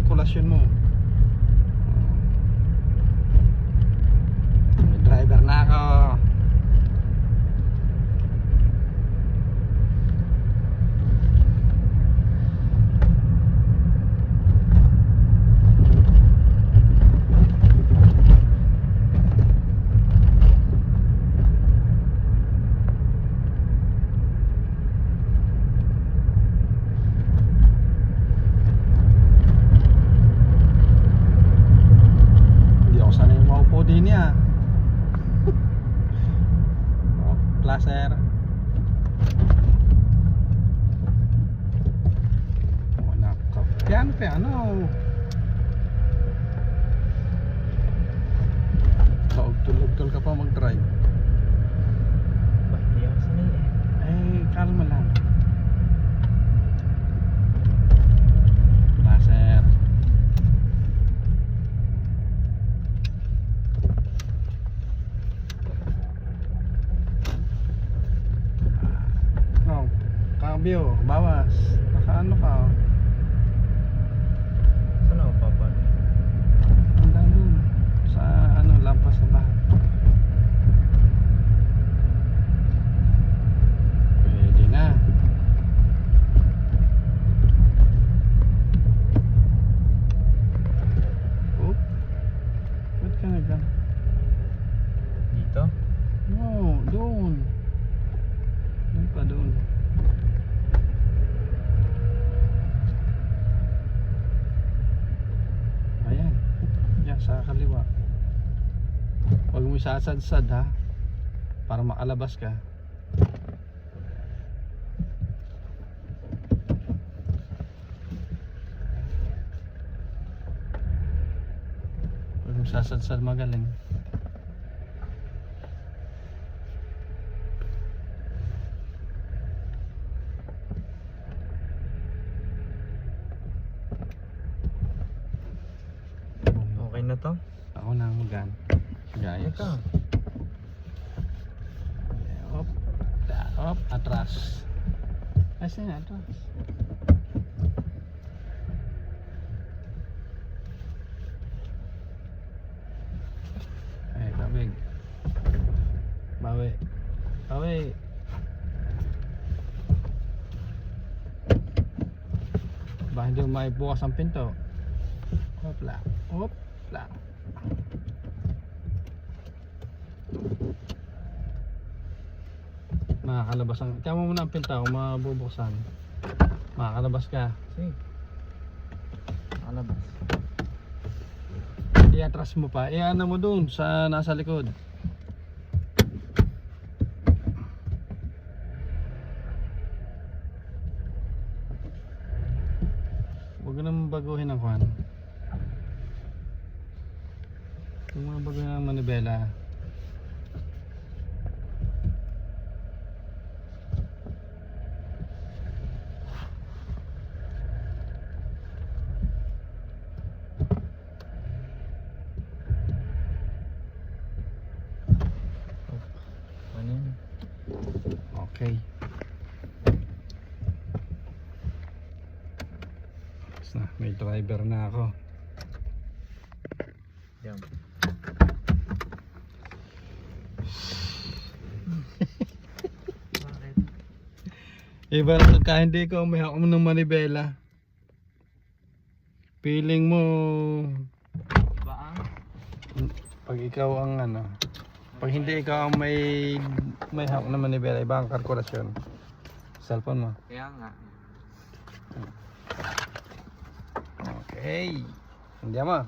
kalkulasyon mo. May driver na ako. Din niya. Oh, placer. Oh, nako. Piano. Tulog ka pa mag-drive. Ba't di ako sanay Eh, kalma lang. Placer. Kabyo, bawas. Nakaano ka? Saan ako papan? Handa dun. Sa ano, lampas sa bahay. Pwede na. Oh. Ba't ka nagano? Dito? No, doon. Doon pa doon. Ayan. Yan sa kaliwa. Huwag mo isasadsad ha. Para makalabas ka. Huwag mo isasadsad magaling. Okay na to? Ako na ang magan. Guys. Teka. Op, atras. Asan na atras? Ay, kabig. Bawi. Ba hindi mo maibukas ang pinto. Hopla. Makakalabas ang... Tiyan mo muna ang pinta kung mabubuksan. Makakalabas ka. Sige. Nakalabas. I-atras mo pa. I-ano mo dun sa nasa likod. Huwag naman baguhin ang kwan. Huwag mo baguhin ang manibela. Ano yun? Okay. Tapos na, may driver na ako. Yan. Bakit? Iba na pagka hindi ka umihak mo ng manibela. Feeling mo Baang? pag ikaw ang ano, pag hindi ikaw ang may hawak na manibela, iba ang kalkulasyon. Cellphone mo. Kaya nga. Okay. Hindi mo.